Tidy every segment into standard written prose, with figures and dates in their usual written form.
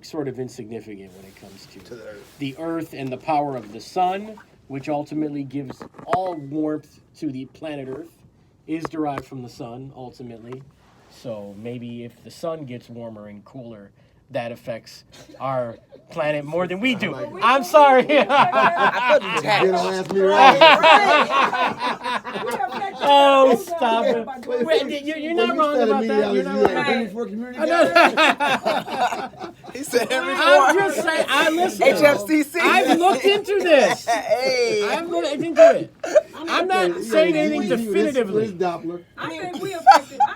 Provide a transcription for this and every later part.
sort of insignificant when it comes to the Earth and the power of the sun, which ultimately gives all warmth to the planet Earth, is derived from the sun, ultimately. So maybe if the sun gets warmer and cooler, that affects our planet more than we do. I'm sorry. I couldn't tell. You don't ask me right. Oh, stop it. Wait, you're not wrong about that. You're not wrong. For community He said every I'm just saying, I listen. HFCC. I've looked into this. Hey. I've looked into it. I'm not saying anything This definitively. Doppler. I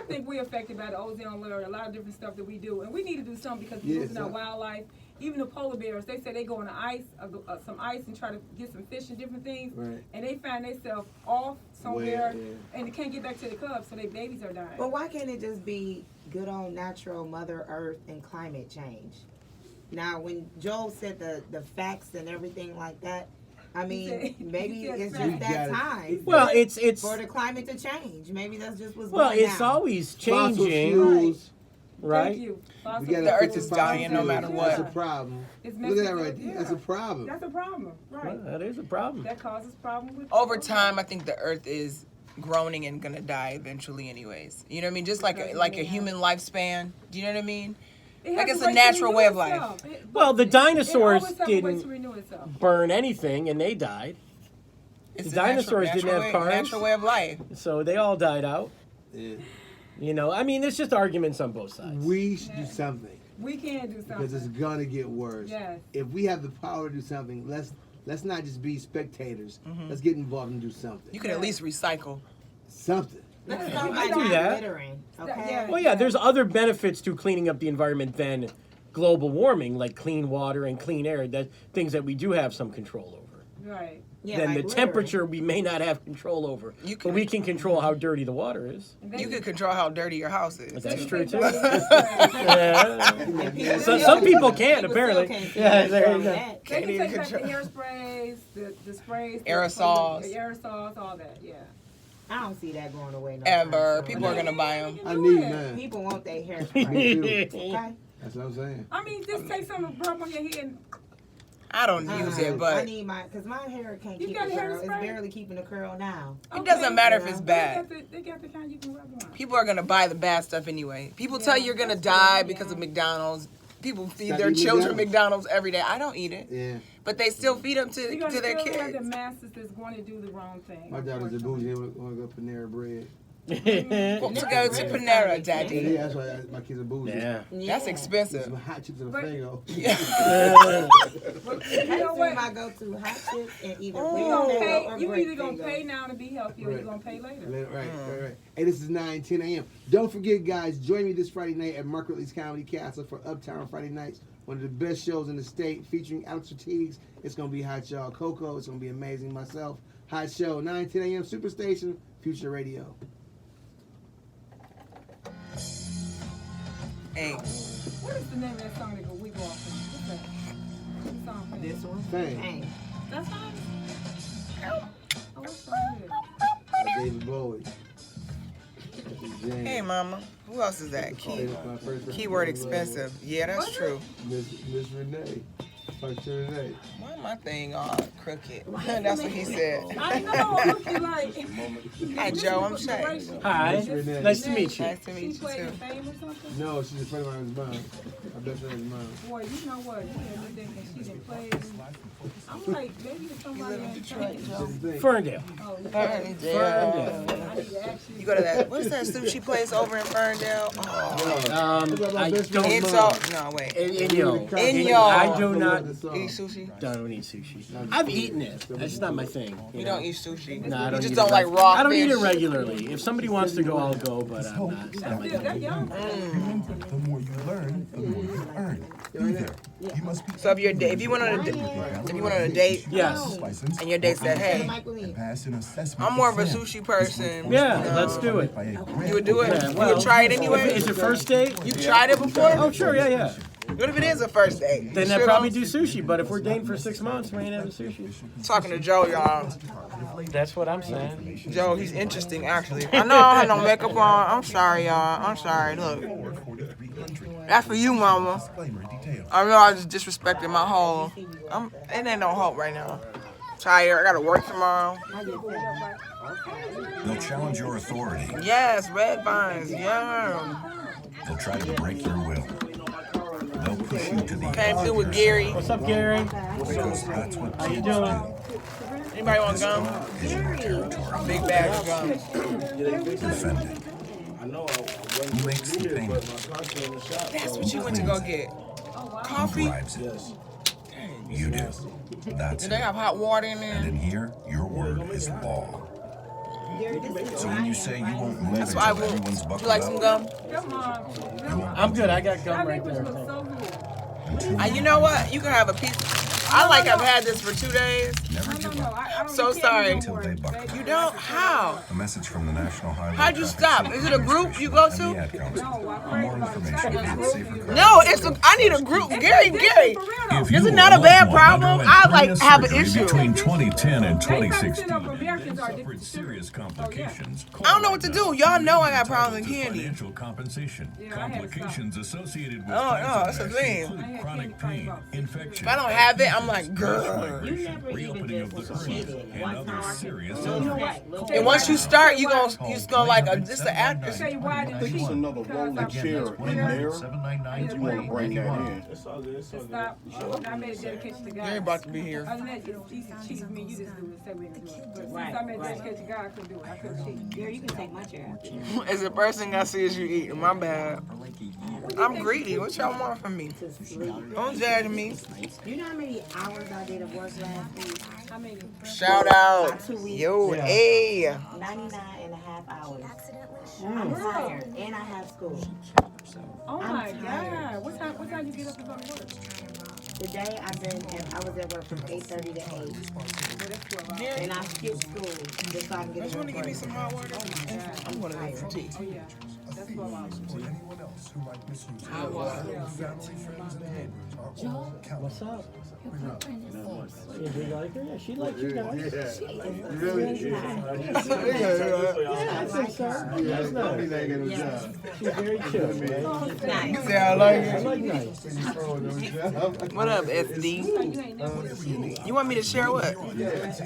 think we're affected by the ozone layer, a lot of different stuff that we do, and we need to do something because we're losing our wildlife. Even the polar bears, they say they go on the ice, some ice, and try to get some fish and different things, and they find themselves off somewhere, and they can't get back to the cubs, so their babies are dying. But why can't it just be good old natural Mother Earth and climate change? Now, when Joel said the facts and everything like that, I mean, maybe it's just that time. Well, it's for the climate to change. Maybe that's just what's well, going it's down. always Fossil changing, fuels. right? Thank you. The Earth is dying no matter what. That's a problem. Look at that right there. That's a problem. That's a problem, right? Well, that is a problem. That causes problems with Over time, I think the Earth is groaning and gonna die eventually, anyways. You know what I mean? Just like a human lifespan. Do you know what I I guess it's a natural way of life. Well, the dinosaurs didn't didn't burn anything, and they died. It's The dinosaurs didn't have cars. Natural way of life. So they all died out. Yeah. You know, I mean, there's just arguments on both sides. We should do something We can do something. because it's gonna get worse. Yes. If we have the power to do something, let's not just be spectators. Let's get involved and do something. You can at least recycle. Something. Let's I start by do not that. littering, okay? Yeah. Well, yeah, there's other benefits to cleaning up the environment than global warming, like clean water and clean air. That things that we do have some control over. Right. Yeah, Then like the littering. temperature we may not have control over, but we can control how dirty the water is. You can control how dirty your house is. That's true too. And people So still- some people can't people still apparently. can't Yeah, see there you from go. that. They can even take back the control- hairsprays, the sprays, Aerosols. the aerosols, all that. Yeah. I don't see that going away. No Amber, time soon. people are gonna buy them. I need mine. People want their hair Me sprayed. too. Okay? That's what I'm saying. I mean, just take some and rub on your head. And I don't use it, I but need my, because my hair can't You keep got a hair curl. It's spray? barely keeping a curl now. it doesn't matter if it's They bad. got the kind you can rub on. People are gonna buy the bad stuff anyway. People tell you you're gonna die because of McDonald's. People feed Stop their eating children McDonald's every day. I don't eat it, Yeah. but they still feed them You're to gonna their still have the kids. masses that's going to do the wrong thing. My daughter's a bougie. Want to go Panera Bread. Let's go to Panera, Daddy. Yeah, that's why my kids are bougie. Yeah. That's expensive. Some hot chips and a But- fago. You That's know what? my go-to hot chips and either You real gonna Fago pay. or You great either gonna Fago. pay now to be healthy, or Right. you're gonna pay later. Right. Hey, this is 9:10 a.m. Don't forget, guys, join me this Friday night at Mark Ridley's Comedy Castle for Uptown Friday Nights. One of the best shows in the state, featuring Alex Ortiz. It's gonna be hot, y'all. Coco, it's gonna be amazing. Myself, hot show. 9:10 a.m. Superstation, Future Radio. Hey, What is the name of that song that we go off on? What's that? What song is This one? Fame. Dang. that song? Oh, what song is it? David Bowie. hey, mama. Who else is that? Keyword expensive. Yeah, that's true. Miss Renee. Function Renee. Why my thing all crooked? That's what he said. I know. I look you like. Hi, Joe. I'm Shay. Hi, Renee. nice to meet you. Nice to meet She you played too. in Fame or something? No, she's a friend of mine's mom. My best friend's mom. Boy, you know what? You had me thinking she didn't play. I'm like, maybe it's somebody in Detroit. She's the thing. Ferndale. Oh, Ferndale. I need to ask you. You go to that. What's that sushi place over in Ferndale? Oh, I don't. Inso. No, wait. Inyo. Inyo. I do not. Eat sushi? Don't eat sushi. I've eaten it. That's not my thing. You know? don't eat sushi. No, I You don't just eat don't it like reg- raw I don't fish. eat it regularly. If somebody wants to go, I'll go, but I'm not. It's not my Still, that thing. young. The more you learn, the more you earn. Either you must be So if you went on a date, Yes. licensed and your date said, "Hey, Mike with me. pass an assessment. I'm more of a exam. sushi person," Yeah, let's do it. By a you would do it. Yeah, You well, would try it anyway. Is it first date? You tried it before? Oh, sure, yeah. What if it is a first date? Then You I'd sure probably don't- do sushi, but if we're dating for 6 months, we ain't having sushi. Talking to Joe, y'all. That's what I'm saying. Joe, he's interesting, actually. I know I had no makeup on. I'm sorry, y'all. I'm sorry. Look. That's for you, mama. Disclaimer details. I know I just disrespected my home. It ain't no hope right now. Tired. I gotta work tomorrow. They'll challenge your authority. Yes, red vines. Yeah. They'll try to break your will. They'll push you to the Came edge through of with your Gary. What's up, Gary? because that's what How you kids doing? do. Anybody want This gum? car is your territory. Big bag of gum. Defend it. Who makes the payment? That's what you went to go get. Who Coffee. drives it? You do. That's Do they it. have hot water in And there? in here, your word is law. So when you say you won't move That's until why I will. everyone's Would buckled you like some up, gum? Come on. you won't I'm good. I got That gum right liquid there. looks so good. You know what? You can have a piece. I like I've had this for 2 days. never No, give no, up. I don't So care sorry. no Until more, they buckle. baby. You don't? How? A message from the National Highway How'd you Traffic stop? Safety Is it a group you go Administration and to? the Ad Council. No, I For prayed more about information, it. visit safer cars. No, it's a. I need a group. Gary, Gary. For real Is though. it not a bad problem? I like have an issue. Between 2010 and They try to 2016, send up Americans and are suffered addicted to serious sugar. complications. I don't know what to do. Y'all know I got problems with candy. Financial compensation. Yeah, I had to Complications associated with Oh, no, that's the thing. include chronic pain, infection. If I don't have it, I'm like, grrr. Reopening of the hernia and other serious injuries. And once you start, you just gonna like just the after. Tell you why I didn't There's cheat. another rolling Because chair I'm in there. 799 You want to bring that in. Stop. I made a dedication to God. Gary about to be here. Other than that, it's easy to cheat with me. You just do it. Say we didn't do it. But since I made a dedication to God, I couldn't do it. I couldn't cheat. Girl, you can take my chair. It's the first thing I see is you eating. My bad. I'm greedy. What y'all want from me? Don't judge me. You know how many hours I did of work last week? How many? Shout out. Yo, hey. 99 and a half hours. I'm tired, and I have school. Oh my God. What time you get up and go to work? Today I was at work from 8:30 to 8, and I skipped school just so I can get Just to want to work. give me some hot water. I'm gonna go for tea. Oh yeah. That's 12 hours. What's up? Yeah, do you like her? Yeah, she likes you guys. Really? I think so. That's nice. She's very chill, right? You say I like I it. like nice. What up, SD? You want me to share what?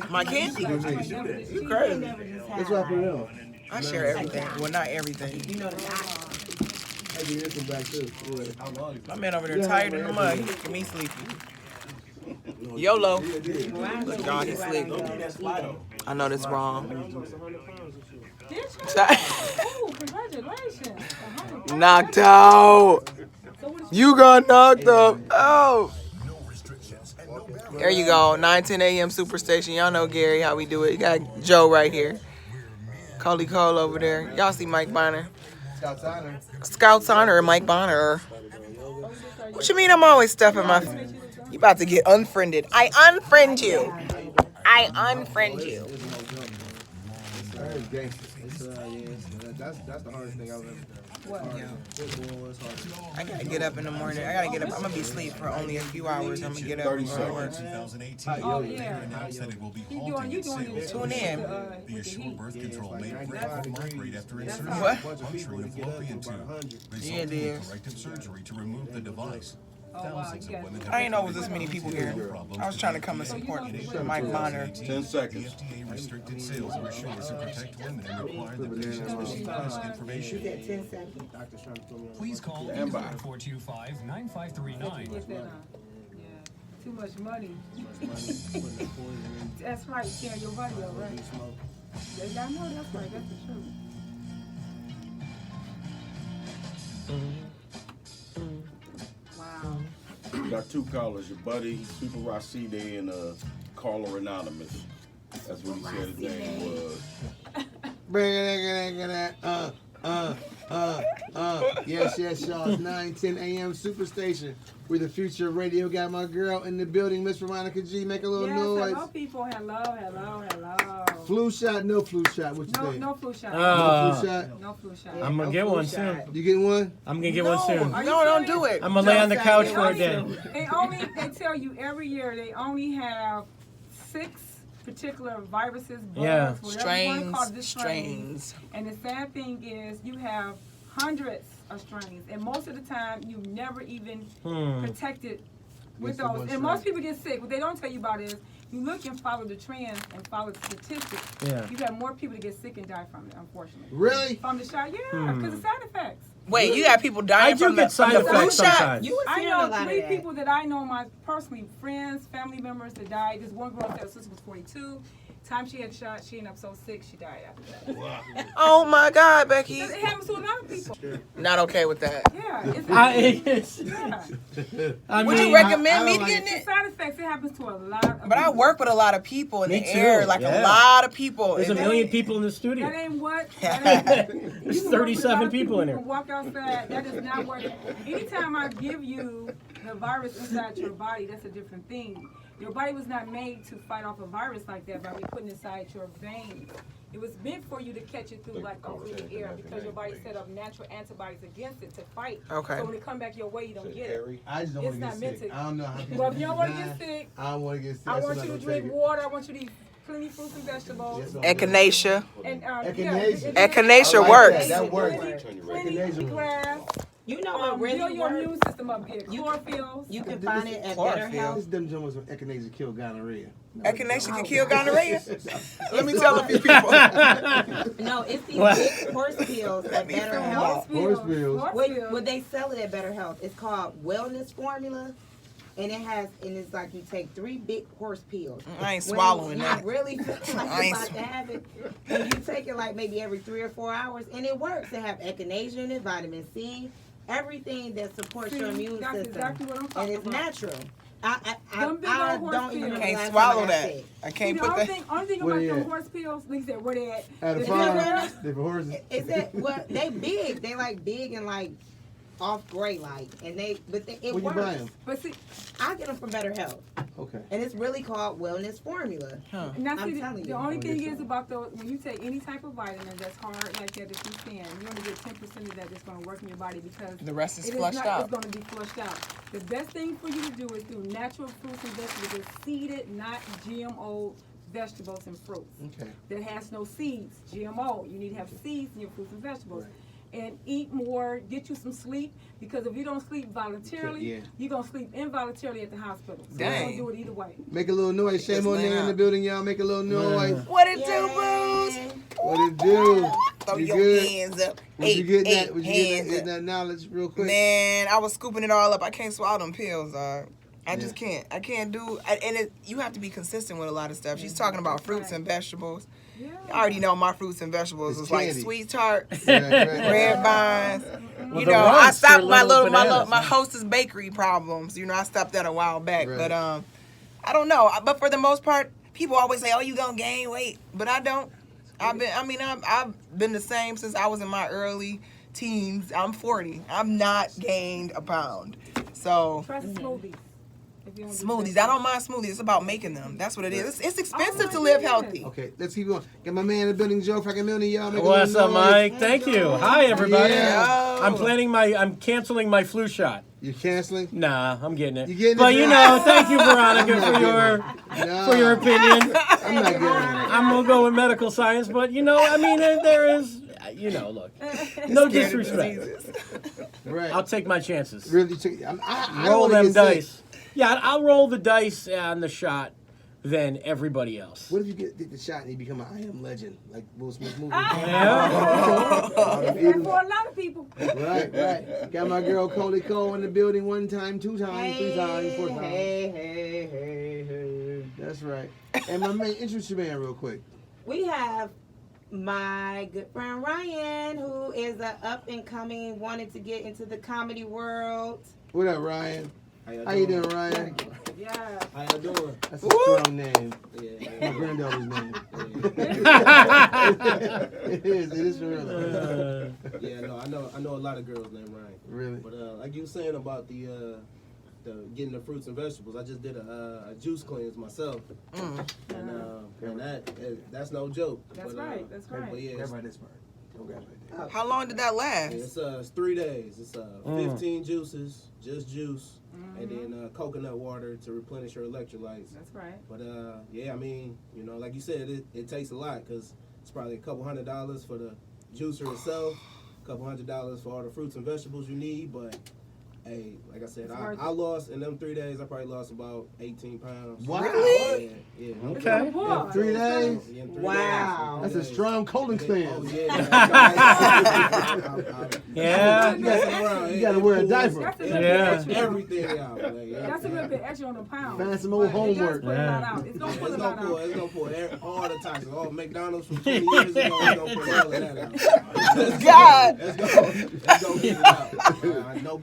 My candy? You crazy. That's why I put it on. I share everything. Well, not everything. You know the I do this one back too. Yeah. My man over there tired in the mud. He making me sleepy. YOLO. Look, y'all, he's sleeping. I know that's wrong. Did you? Oh, congratulations. Knocked out. You got knocked up. Oh. There you go. 9:10 a.m. Superstation. Y'all know Gary, how we do it. You got Joe right here. Coley Cole over there. Y'all see Mike Bonner. Scout's honor. Scout's Honor, Mike Bonner. What you mean I'm always stuffing my... You about to get unfriended. I unfriend you. I unfriend you. That is gangster. That's the hardest thing I've ever done. Football is hard. I gotta get up in the morning. I gotta get up. I'm gonna be asleep for only a few hours. I'm gonna get up. 30 and go to work. 2018, Oh yeah. announced that it will be You halting doing its it. Tune in. The Assure birth control made critical migrate after insertion, What? puncturing of fallopian tube, Yeah, it resulting in is. corrective surgery to remove the device. Oh wow. Thousands You of got women I didn't know it was this many people here. I was trying to come and support Mike Bonner. 10 seconds. The FDA restricted sales of Assure to protect women and required that patients receive this information. 10 seconds. Doctor's trying to tell me. Please call Stand by. 425-9539. get that yeah. Too much money. That's right. Sharing your money, all right. I know that's right. That's the truth. Wow. We got two callers, your buddy, Super Rashide and Caller Anonymous. That's what he said his name was. Bring it, Yes, y'all. It's 9:10 a.m. Superstation. We're the future of radio. Got my girl in the building, Miss Veronica G. Make a little Yes, noise. hello people. Hello. Flu shot, no flu shot. What you think? No flu shot. No flu shot. No flu shot. I'm gonna get one soon. You getting one? I'm gonna get one soon. No, don't do it. I'm gonna lay on the couch for a day. They tell you every year they only have 6 particular viruses, bugs, Yeah. whatever you want to call it, Strains. And the sad thing is you have hundreds Australians, and most of the time you never even protected with Yes, those. And most people get sick. What they don't tell you about is you look and follow the trends and follow the statistics. Yeah. You have more people to get sick and die from it, unfortunately. Really? From the shot, yeah, because of side effects. Wait, you got people dying I do from get from side the flu effects shot? sometimes. You was I hearing a know lot 3 of that. people that I know, my personally friends, family members that died. This one girl, her sister was 42. Time she had the shot, she ended up so sick she died after that. Oh my God, Becky. It happens to a lot of people. Not okay with that. Yeah, Would you recommend I me don't getting The it? side effects, it happens to a lot of But I people. work with a lot of people in Me the too, air, like yeah. a lot of people. There's a And million people in the studio. That ain't what. That ain't, There's you can work with a 37 lot of people in You here. can walk outside. That is not working. Anytime I give you the virus inside your body, that's a different thing. Your body was not made to fight off a virus like that by me putting it inside your veins. It was meant for you to catch it through like through the air because your body set up natural antibodies against it to fight. Okay. So when it come back your way, you don't get it. I just don't It's want not to meant get sick. to. I don't know how people Well, if you don't want to die. get sick, I don't want to get sick. I so want I'm you not to gonna drink take it. water. I want you to eat plenty fruits and vegetables. Yes, I'm Echinacea. And Echinacea. Echinacea I like works. That works. Plenty Echinacea. grass. You know what really Build your works? immune system up here. Chlorophyll. You can find it at Chlorophyll. Better Health. This them jumpers from echinacea kill gonorrhea. Echinacea can kill gonorrhea? Let me tell a few people. No, it's these What? big horse pills at Better Health. Horse pills. What they sell it at Better Health. It's called Wellness Formula. And it's like you take 3 big horse pills. I ain't When swallowing you that. really feel like I you're ain't about to have it, and you take it like maybe every 3 or 4 hours, and it works. They have echinacea in it, vitamin C, everything that supports your immune That's system, exactly what I'm and talking it's about. natural. I Them big I old horse don't even pills. know the Can't last swallow time I got that. sick. I can't The put only that. thing Where about they them at? horse pills, they said where they at. At a Is farm. that They for horses. Is that what they big? They like big and like off gray like, and it Where you works. buy them? But see, I get them from Better Health, Okay. and it's really called Wellness Formula. now I'm see, telling the you. only thing Yes, is about those, when you take any type of vitamin that's hard like that you can, you only get 10% of that that's going to work in your body because The rest is it flushed not, out. It's going to be flushed out. The best thing for you to do is through natural fruits and vegetables, it's seeded, not GMO vegetables and fruits. Okay. That has no seeds, GMO. You need to have seeds in your fruits and vegetables. And eat more, get you some sleep, because if you don't sleep voluntarily, Yeah. you're going to sleep involuntarily at the hospital. So Dang. you're going to do it either way. Make a little noise. Shame Just on laying there in the out. building, y'all. Make a little noise. What it do, Booze? What it do? Throw You your good? hands up. Would you get that? Would you get hands that, up. that knowledge real quick? Man, I was scooping it all up. I can't swallow them pills, dog. I just Yeah. can't. I can't do. You have to be consistent with a lot of stuff. She's talking about fruits and vegetables. Yeah. I already know my fruits and vegetables It's is like candy. sweet tarts, Right, right. red vines. Well, You the know, I rumps stopped are my little my bananas. Hostess Bakery problems. You know, I stopped that a while back. Right. But I don't know. But for the most part, people always say, "Oh, you gonna gain weight," but I don't. I've been the same since I was in my early teens. I'm 40. I've not gained a pound. So Try some smoothies. If you don't do smoothies, that. I don't mind smoothies. It's about making them. That's what it is. It's expensive my to live goodness. healthy. Okay, let's keep going. Get my man in the building, Joe Fracamillion, y'all. Make a What's little up, noise. Mike? Thank you. Hi, everybody. Yeah. I'm canceling my flu shot. You canceling? Nah, I'm getting it. You getting it, but you bro? know, thank you, Veronica, I'm for not your Nah, for your opinion. I'm not getting it. I'm gonna go with medical science, but you know, I mean, there is, you know, look, no Scared of disrespect. diseases. Right. I'll take my chances. Really took. I Roll don't wanna them get sick. dice. Yeah, I'll roll the dice on the shot than everybody else. What if you get the shot and you become an I Am Legend, like Will Smith movie? Yeah. It's there for a lot of people. Right. Got my girl Coley Cole in the building 1 time, 2 times, 3 times, 4 times. Hey. That's right. And my man, introduce your man real quick. We have my good friend Ryan, who is a up and coming, wanted to get into the comedy world. What up, Ryan? How you doing, Ryan? Yeah. How y'all doing? That's a strong name. Yeah. My granddaughter's name. Yeah. It is for real. Yeah, no, I know a lot of girls named Ryan. Really? But like you were saying about the getting the fruits and vegetables, I just did a juice cleanse myself, and that's no joke. That's But, right. That's But right. yeah, Grab by this part. Don't grab like that. How long did that last? it's 3 days. It's 15 juices, just juice, and then coconut water to replenish your electrolytes. That's right. But yeah, I mean, you know, like you said, it takes a lot because it's probably $200 for the juicer itself, couple $100 for all the fruits and vegetables you need. But hey, like I said, It's worth I lost in them 3 days. I probably lost about 18 pounds. Wow. Really? Yeah. Okay. In 3 days? Yeah, in 3 Wow. days. That's a strong colon Oh cleanse. Yeah. You gotta wear a diaper. That's a Yeah. little bit extra. Everything out. Like, That's a little bit extra on the pound. Find some old It does homework. put a lot out. It's gonna put a lot out. It's gonna pull all the toxins. All McDonald's from 20 years ago, it's gonna pull all of that out. God. Let's go get it out. No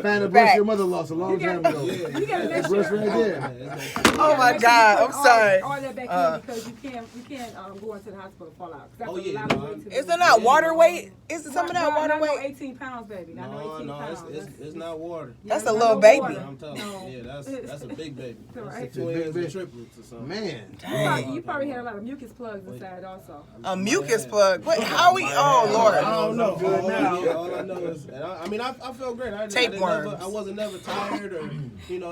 Find a brush your mother lost a long time ago. You gotta make That brush sure. right there. Oh my God, I'm sorry. All that back in because you can't go into the hospital and fall out. 'Cause that's Oh, a yeah, lot no, of weight to Is lose. there not water weight? Is it some of that No, water not no weight? 18 pounds, baby. Not no 18 No, pounds. it's not water. That's Yeah, a not little no baby. water. I'm telling No. you, yeah, that's a big baby. That's Right. the twins and triplets or something. Man. You probably had a lot of mucus plugs inside also. A mucus plug. What? How we? Oh Lord. I don't know. Good now. All I know is, and I mean, I felt great. Tapeworms. I wasn't never tired or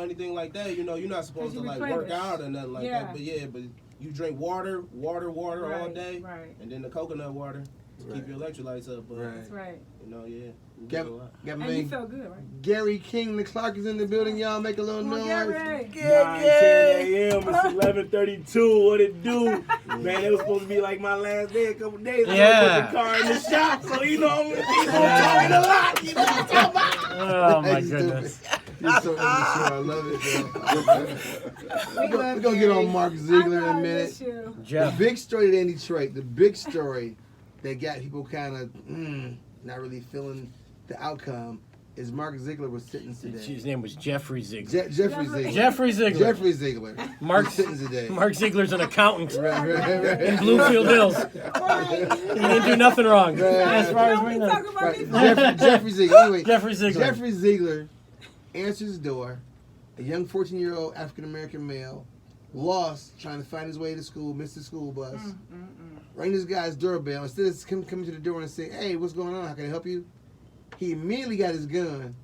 anything like that. You're not supposed to you like replenish. work out or nothing like that. But you drink water all Right, day, right. and then the coconut water to keep your electrolytes up. But That's right. you Got do a lot. my And you man felt good, right? Gary King the Clark is in the building. Y'all make a little Come on, noise. Gary. 9:10 a.m. It's 11:32. What it do? Man, it was supposed to be like my last day a couple days ago. Yeah. I put the car in the shop, so I'm talking a lot. You know what I'm talking about? Oh my That's goodness. stupid. You're so immature. I love it, bro. We're gonna get on Mark Ziegler in a minute. The Jeff. big story today in Detroit, the big story that got people kind of not really feeling the outcome is Mark Ziegler was sentenced today. His name was Jeffrey Ziegler. Jeffrey Ziegler. Jeffrey Ziegler. Jeffrey Ziegler. Mark He's sentenced today. Mark Ziegler's an accountant Right. in Bluefield Hills. He didn't do nothing wrong. As far as we know. Right. Jeffrey Ziegler. Anyway, Jeffrey Ziegler. Jeffrey Ziegler answers the door. A young 14-year-old African-American male lost trying to find his way to school, missed the school bus. Rang this guy's doorbell. Instead of coming to the door and saying, "Hey, what's going on? How can I help you?" He immediately got his gun,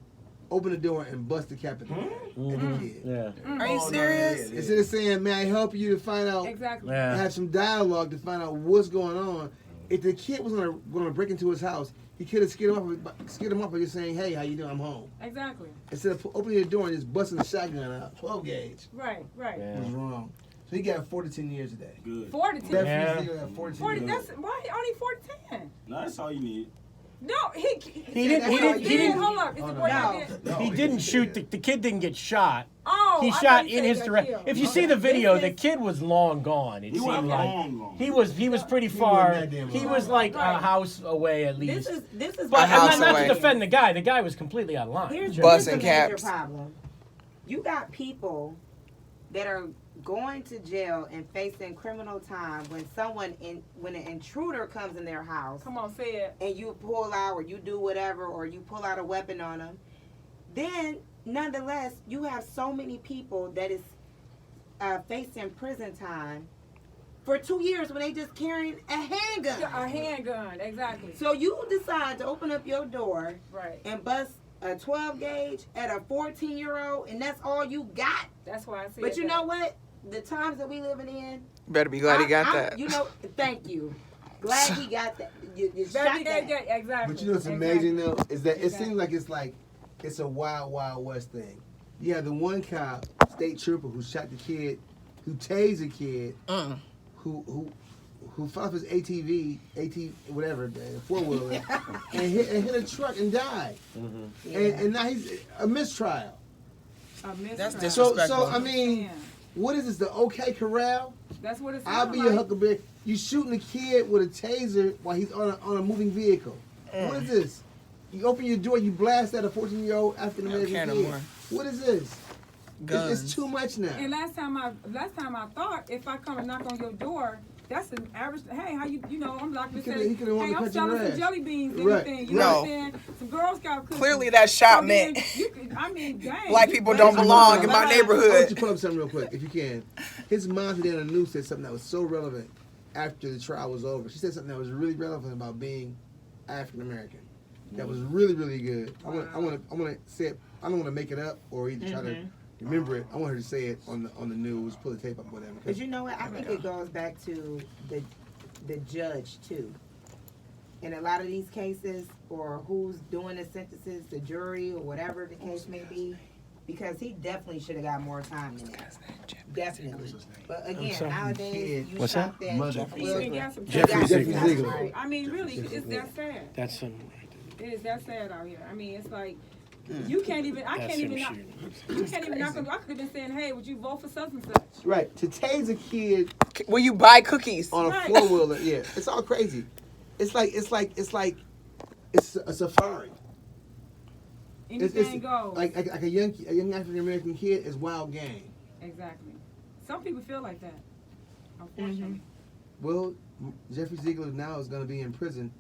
opened the door, and busted the cap at the kid. Yeah. Are you serious? Instead of saying, "May I help you?" to find out, Exactly. Yeah. have some dialogue to find out what's going on. If the kid was gonna break into his house, he could have scared him off by just saying, "Hey, how you doing? I'm home." Exactly. Instead of opening the door and just busting the shotgun out, 12 gauge. Right. Yeah. Was wrong. So he got 4 to 10 years today. Good. 4 to 10. Jeffrey Yeah. Ziegler got 4 to 10 40. years. That's why only 4 to 10. No, that's all you need. No, he didn't- Hold up. It's the boy out there. He didn't shoot. The kid didn't get shot. Oh, He I shot thought you in said his got direction. killed. If you see the Okay. video, This the is- kid was long gone. It He seemed wasn't like long. he was pretty wasn't far. that damn He long. was like a Right. house away at least. This is But house I'm not away. to defend the guy. The guy was completely out of line. Here's Busting the major caps. problem. You got people that are going to jail and facing criminal time when an intruder comes in their house Come on, say it. and you pull out or you do whatever or you pull out a weapon on them. Then, nonetheless, you have so many people that is facing prison time for 2 years when they just carrying a handgun. A handgun, exactly. So you decide to open up your door Right. and bust a 12 gauge at a 14-year-old, and that's all you got. That's why I said. But you that. know what? The times that we living in, Better be glad he got I'm- that. You know, thank you. Glad he got that. You Better shot be that. that. Exactly. But you know what's amazing though is that it seems like it's a wild, wild west thing. You have the one cop, state trooper, who shot the kid, who tased the kid, who fell off his ATV, whatever, the 4-wheeler, and hit a truck and died. And now he's a mistrial. That's mistrial. disrespectful. So I mean, what is this? The OK Corral? That's what it's. I'll be your Huckleberry. You shooting a kid with a taser while he's on a moving vehicle. What is this? You open your door, you blast at a 14-year-old African American I don't kid. care no more. What is this? Guns. It's too much now. And last time I thought if I come and knock on your door, that's an average. Hey, how you know I'm like He to coulda- say, he coulda wanted hey, to I'm cut your selling some ass. jelly beans, Right. anything. You know No. what I'm saying? Some Girl Scout cookies. Clearly that shot I mean, meant you could- I mean, dang. black people don't belong in my I want you neighborhood. to pull up something real quick, if you can. His mom today on the news said something that was so relevant after the trial was over. She said something that was really relevant about being African American. That was really, really good. I want to say it. I don't want to make it up or either try to remember it. I want her to say it on the news. Pull the tape up, whatever. But you know what? I think it goes back to the judge too. in a lot of these cases, or who's doing the sentences, the jury or whatever the case may be, because he definitely should have got more time than that. Definitely. But again, nowadays, you What's shot that? that. Jeffrey Ziegler. Right. I mean, really, it's that sad. That's some. It is that sad out here. I mean, it's like you can't even. I That's can't even. him You can't even knock on. I could have been saying, "Hey, would you vote for such and such?" Right. To tase a kid Will you buy cookies? on a Right. 4-wheeler, yeah, it's all crazy. It's a safari. Anything goes. Like a young African American kid is wild game. Exactly. Some people feel like that. Unfortunately. Well, Jeffrey Ziegler now is going to be in prison,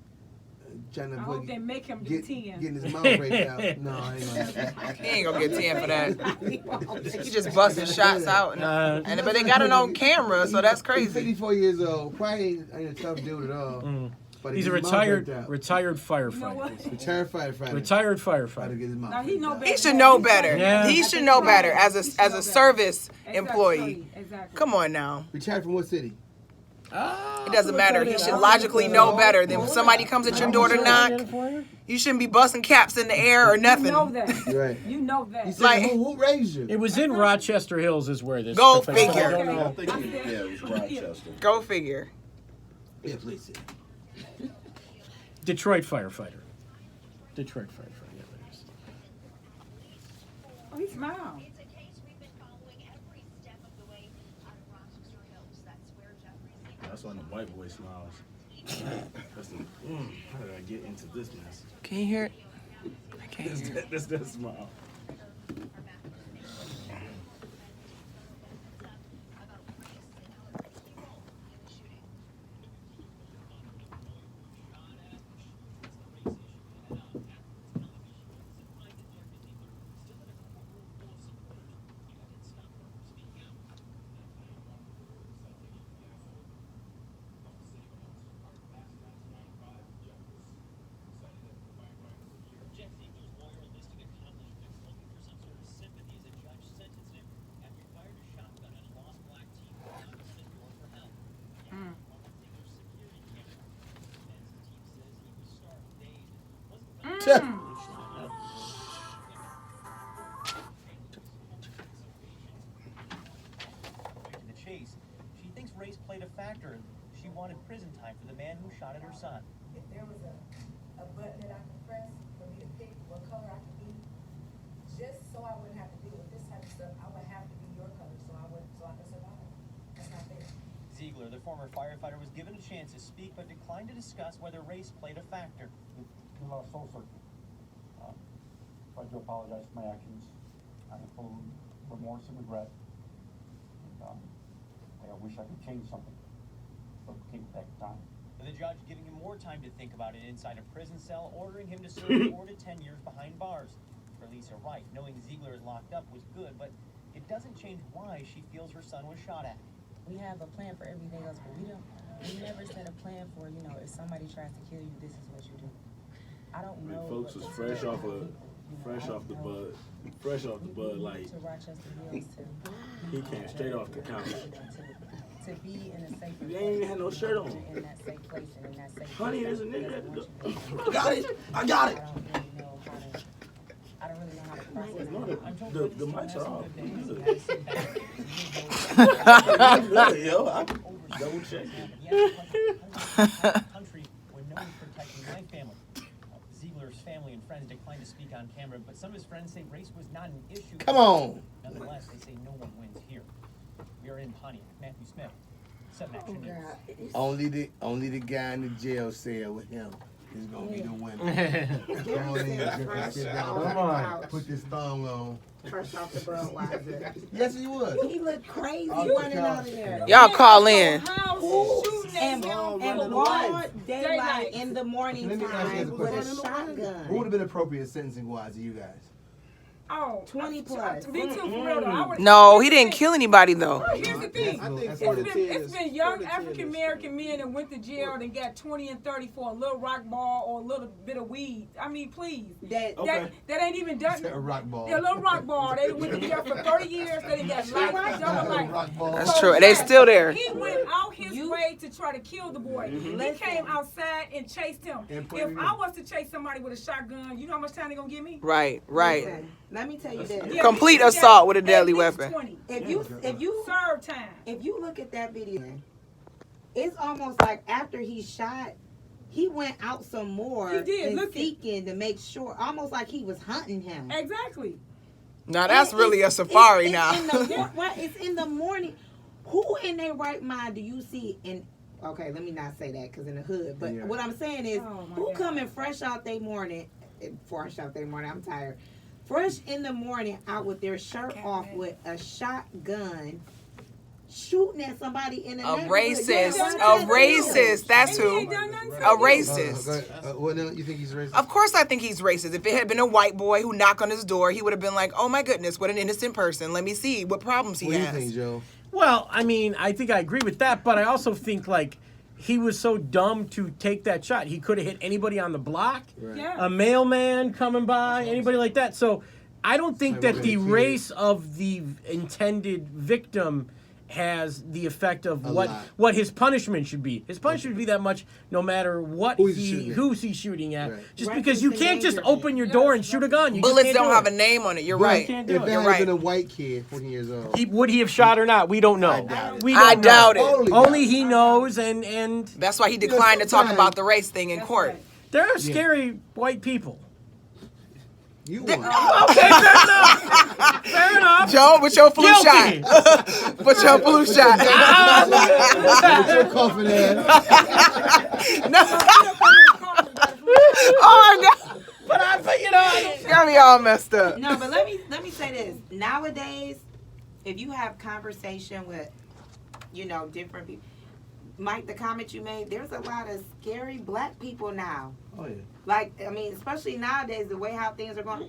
trying to I avoid hope they make him do 10. getting his mouth raped out. No, I ain't gonna happen. He ain't gonna get 10 for that. He just busting shots out, but they got it on camera, so that's He's crazy. 54 years old. Probably ain't a tough dude at all. But He's a his mouth raped retired out. firefighter. You know what? Retired firefighter. Retired Try to firefighter. get his mouth Now he raped know out. better. He should know better. Yeah. He should know better as a service employee. Exactly. Come on now. Retired from what city? It doesn't matter. He should logically know better than when somebody comes at your door to knock. You shouldn't be busting caps in the air or You nothing. know that. Right. You know that. He said, Like- who raised you? It was in Rochester Hills, is where this. Go professor- figure. I don't I know. think it was Rochester. Go figure. Yeah, please. Detroit firefighter. Detroit firefighter. Yeah, there it is. Oh, he smiled. It's a case we've been following every step of the way out of Rochester Hills. That's where Jeffrey Ziegler. That's when the white boy smiles. That's the, how did I get into this mess? Can you hear it? I can't hear it. That's that smile. The chase. She thinks race played a factor. She wanted prison time for the man who shot at her son. If there was a button that I could press for me to pick what color I could be, just so I wouldn't have to deal with this type of stuff, I would have to be your color so I could survive. That's not fair. Ziegler, the former firefighter, was given a chance to speak but declined to discuss whether race played a factor. A lot of soul searching. I do apologize for my actions. I am full of remorse and regret. And, I wish I could change something, but it came back time. The judge giving him more time to think about it inside a prison cell, ordering him to serve 4 to 10 years behind bars. For Lisa Wright, knowing Ziegler is locked up was good, but it doesn't change why she feels her son was shot at. We have a plan for everything else, but we never set a plan for, if somebody tries to kill you, this is what you do. I don't know. Folks was fresh off the bud, like to Rochester Hills he came straight off the couch. to be in a safe You ain't even had no shirt on. in that safe place and in that safe Honey, place. there's a nigga at the door. I Got it. I got it. I don't really know how to process No, it. the mics are off. Good, yo. I double check Country were known for protecting my family. Ziegler's family and friends declined to speak on camera, but some of his friends say race was not an issue. Come on. Nonetheless, they say no one wins here. We are in Pontiac. Matthew Smith, 7 Action News. Only the guy in the jail cell with him is gonna be the winner. Come on in, Jeffrey, sit down. Come on. Put this thong on. Fresh off the Budweiser. Yes, he was. He looked crazy Oh, running out of there. Y'all call in. And broad daylight in the morning Let me ask you time a with a question. shotgun. What would have been appropriate sentencing wise to you guys? Oh, 20 plus. Me too, for real though. I would- No, he didn't kill anybody though. Here's the thing. I think It's been young African American men that went to jail and got 20 and 30 for a little rock ball or a little bit of weed. I mean, please. That ain't even done. A rock ball. Yeah, a little rock ball. They went to jail for 30 years. They got life, double life. That's true. They still there. He went out his way to try to kill the boy. Mm-hmm. He came outside and chased him. If I was to chase somebody with a shotgun, you know how much time they gonna give me? Right. Listen, let me tell you this. Yeah, Complete he- assault with a at deadly least weapon. 20. If you serve time. If you look at that video, it's almost like after he shot, he went out some more He did, and look it. seeking to make sure, almost like he was hunting him. Exactly. Now that's really a safari now. It's in the morning. Who in their right mind do you see in? Okay, let me not say that because in the hood. But what I'm saying is, who coming fresh out their morning? I'm tired. Fresh in the morning, out with their shirt off with a shotgun, shooting at somebody in the neighborhood. Racist. That's who. A racist. What now? You think he's racist? Of course I think he's racist. If it had been a white boy who knocked on his door, he would have been like, oh my goodness, what an innocent person. Let me see what problems he What do you has. think, Joe? Well, I mean, I think I agree with that, but I also think like he was so dumb to take that shot. He could have hit anybody on the block, a mailman coming by, anybody like that. So I don't think that the race of the intended victim has the effect of what his punishment should be. His punishment should be that much no matter what who's he's shooting at. Just because you can't just open your door and shoot a gun. You Bullets just can't don't do have it. a name on it. You're You right. can't do If it. that You're had right. been a white kid, 14 years old. Would he have shot or not? We don't know. I doubt it. Only he knows, and that's why he declined to talk about the race thing in court. There are scary white people. You Okay, fair enough. Fair enough. Joe, with your flu Guilty. shot. With your flu shot. With your coughing ass. Oh my God. But got me all messed up. No, but let me say this. Nowadays, if you have conversation with, different people, Mike, the comment you made, there's a lot of scary black people now. Oh yeah. Like, I mean, especially nowadays, the way how things are going.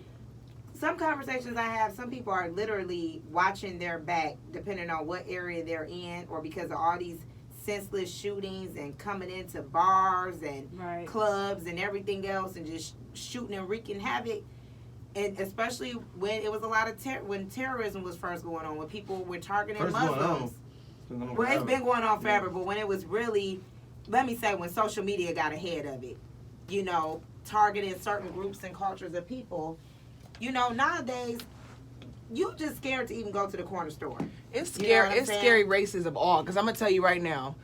Some conversations I have, some people are literally watching their back, depending on what area they're in, or because of all these senseless shootings and coming into bars and clubs and everything else, and just shooting and wreaking havoc. And especially when it was a lot of when terrorism was first going on, when people were targeting Muslims. Well, it's been going on forever, but when it was really, let me say, when social media got ahead of it, targeting certain groups and cultures of people, nowadays, you just scared to even go to the corner store. It's scary. It's scary races of all. Because I'm gonna tell you right now,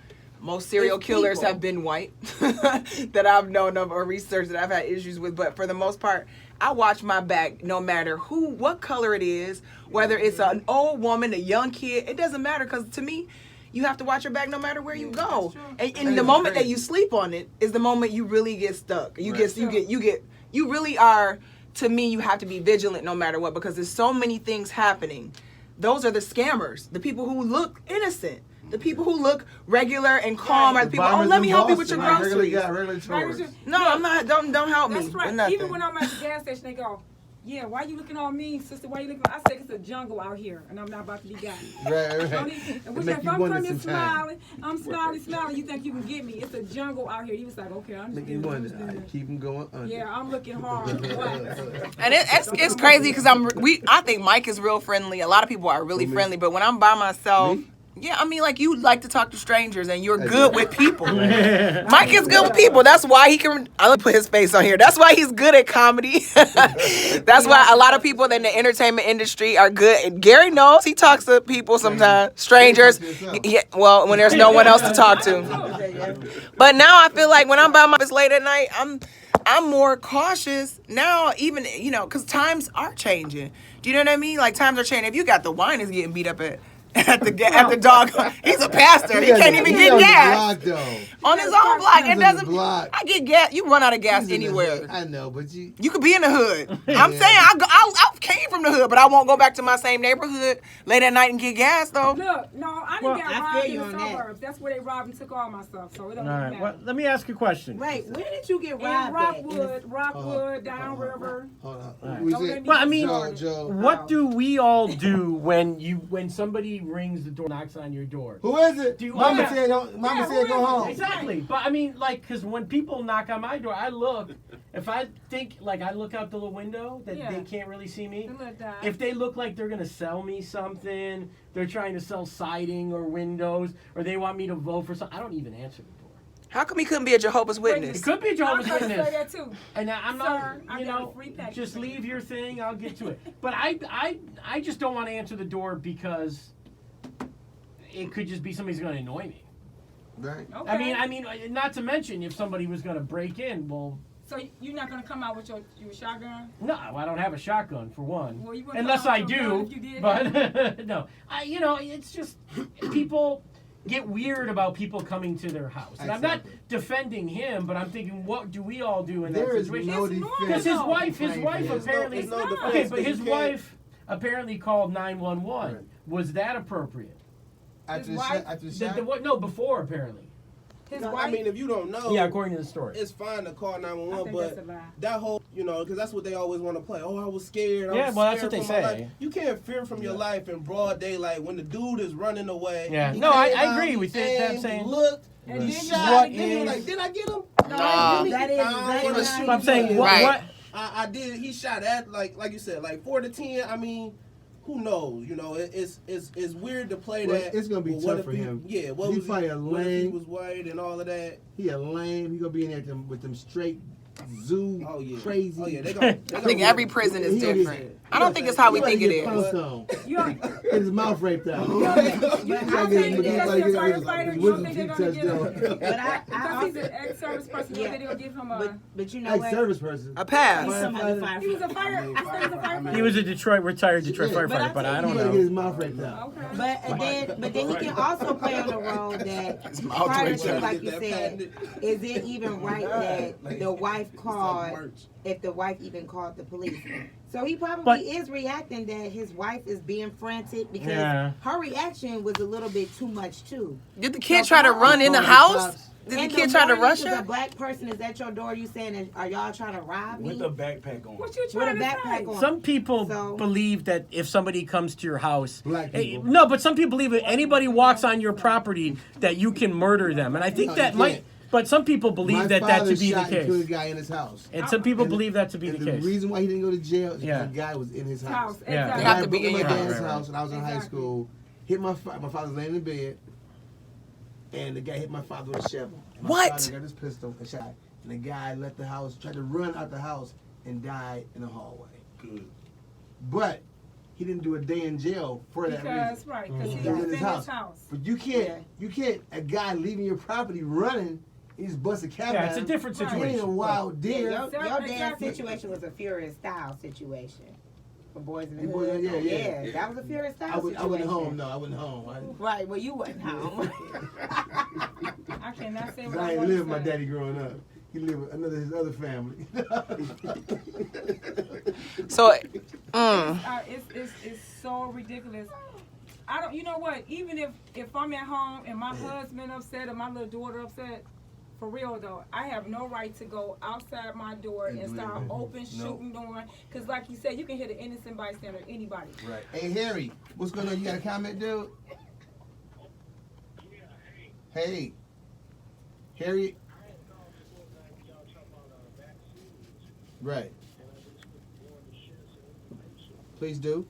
most serial killers have been white that I've known of or researched that I've had issues with. But for the most part, I watch my back no matter what color it is, whether it's an old woman, a young kid. It doesn't matter because to me, you have to watch your back no matter where you go. And the moment that you sleep on it is the moment you really get stuck. You really are. To me, you have to be vigilant no matter what because there's so many things happening. Those are the scammers, the people who look innocent, the people who look regular and calm are the people. Oh, let me help you with your groceries. No, I'm not. Don't help me. That's right. With nothing. Even when I'm at the gas station, they go, "Yeah, why you looking all mean, sister? Why you looking?" I say it's a jungle out here, and I'm not about to be got. Right. And which if I'm coming smiling, I'm smiling. You think you can get me? It's a jungle out here. He was like, "Okay, I'm just keep him going under. Yeah, I'm looking hard." And it's crazy because I think Mike is real friendly. A lot of people are really friendly, but when I'm by myself. Yeah, I mean, like, you like to talk to strangers, and you're good with people. Mike is good with people. That's why he can... I'll put his face on here. That's why he's good at comedy. That's why a lot of people in the entertainment industry are good. And Gary knows. He talks to people sometimes. Strangers. Yeah, well, when there's no one else to talk to. But now I feel like when I'm by myself late at night, I'm more cautious now, even, because times are changing. Do you know what I mean? Like, times are changing. If you got the wine is getting beat up at the dog. He's a pastor. He can't even get gas. On his own block. It doesn't. I get gas. You run out of gas anywhere. I know, but you could be in the hood. I'm saying I came from the hood, but I won't go back to my same neighborhood late at night and get gas though. Look, no, I didn't get robbed in the suburbs. That's where they robbed and took all my stuff. So it don't matter. Well, let me ask you a question. Wait, where did you get robbed? Rockwood, Downriver. Well, I mean, what do we all do when somebody rings the door, knocks on your door. Who is it? Do you Mama want- said don't. Mama said go home. Exactly. But I mean, like, because when people knock on my door, I look. If I think, like, I look out the little window that they can't really see me. If they look like they're gonna sell me something, they're trying to sell siding or windows, or they want me to vote for something, I don't even answer the door. How come he couldn't be a Jehovah's Witness? It could be a Jehovah's I was Witness. say that too. And I'm Sir, not, I you got a know, free package just for you. leave your thing. I'll get to it. But I just don't want to answer the door because it could just be somebody's going to annoy me. Right. Okay. I mean, not to mention if somebody was going to break in. Well, So you're not gonna come out with your shotgun? no, I don't have a shotgun for one. Well, you wouldn't Unless come out I with your gun do, if you did but no, you know, it's just people get weird about people coming to their house. And I'm not defending him, but I'm thinking, what do we all do in that There is situation? no defense. Because his wife apparently. It's no defense, Okay, but but his you can't- wife apparently called 911. Right. Was that appropriate? After His the wife- shot, after the shot. What? No, before apparently. His No, wife. I mean, if you don't know, Yeah, according to the story. it's fine to call I 911, think but that's a lie. that whole, you know, because that's what they always want to play. Oh, I was scared. I Yeah, was well, that's scared what they for my say. life. You can't fear from your life in broad daylight when the dude is running away. Yeah. He No, I came out, agree he with that. I'm aimed, saying- he looked, And he then you shot. What Then he was is- like, did I get him? Nah. That is exactly was how shooting I'm saying, him. what? Right. what I did. He shot at like you said, like 4 to 10. I mean, who knows? You know, it's weird to play Well, that. it's gonna be but what tough if for he- him. Yeah, what He was probably a what if he lame- was white and all of that? He a lame. He gonna be in there with them straight zoo Oh yeah, crazy. Oh yeah, they gonna. I think every prison is He gonna different. get- I don't think it's how we he think gonna it get is. pounced on. You don't, Get his mouth raped out. you don't think because you're a firefighter, you don't think they're gonna give him. But I Because he's also, an ex-service person, you don't think they're gonna give him a. but you know what? Ex-service person. A pass. He's somebody He was a fire. I said he was a firefighter. He was a retired Detroit Yeah, firefighter, but I He don't gonna get know. his mouth raped out. Okay. But then he can also play on the role that mouth prior raped to, out. like you said, is it even right that the wife called, if the wife even called the police? So he probably But- is reacting that his wife is being frantic because Yeah. her reaction was a little bit too much too. Did the kid try to run in the house? Did the In kid try to morning, rush if a her? black person is at your door, you saying, are y'all trying to rob me? With a backpack on. What you With a trying to backpack say? on. Some people So- believe that if somebody comes to your house, Black people. no, but some people believe that anybody walks on your property that you can murder them, and I think No, that you might. can't. But some people believe My that father to be the shot and killed a case, guy in his house. and some people And- believe that to be And the the case. reason why he didn't go to jail is Yeah. because the guy was in his house. House. Yeah. Exactly. You have I to be broke in my your dad's house. house when I was in high Exactly. school. Hit my father was laying in bed, and the guy hit my father with a shovel. My What? father got his pistol and shot, and the guy left the house, tried to run out the house, and died in the hallway. Good. But he didn't do a day in jail for that Because reason. right, because He he was was in his house. But you can't. A guy leaving your property running, he just bust a cap. Yeah, at it's a him. different He ain't situation. a wild deer. Your dad's Exactly. situation was a Furious Style situation. For Boys in the Yeah, Boys- Hood. yeah. That was a Furious Style I situation. wasn't home. No, I wasn't home. Right, well, you wasn't home. I cannot say what I I ain't want live to with my say. daddy growing up. He lived with his other family. So, It's so ridiculous. I don't. You know what? Even if I'm at home and my husband upset or my little daughter upset, for real though, I have no right to go outside my door and start open shooting on. Cause like you said, you can hit an innocent bystander, anybody. Right. Hey Harry, what's going on? You got a comment, dude? Hey, Harry. Right. Please do.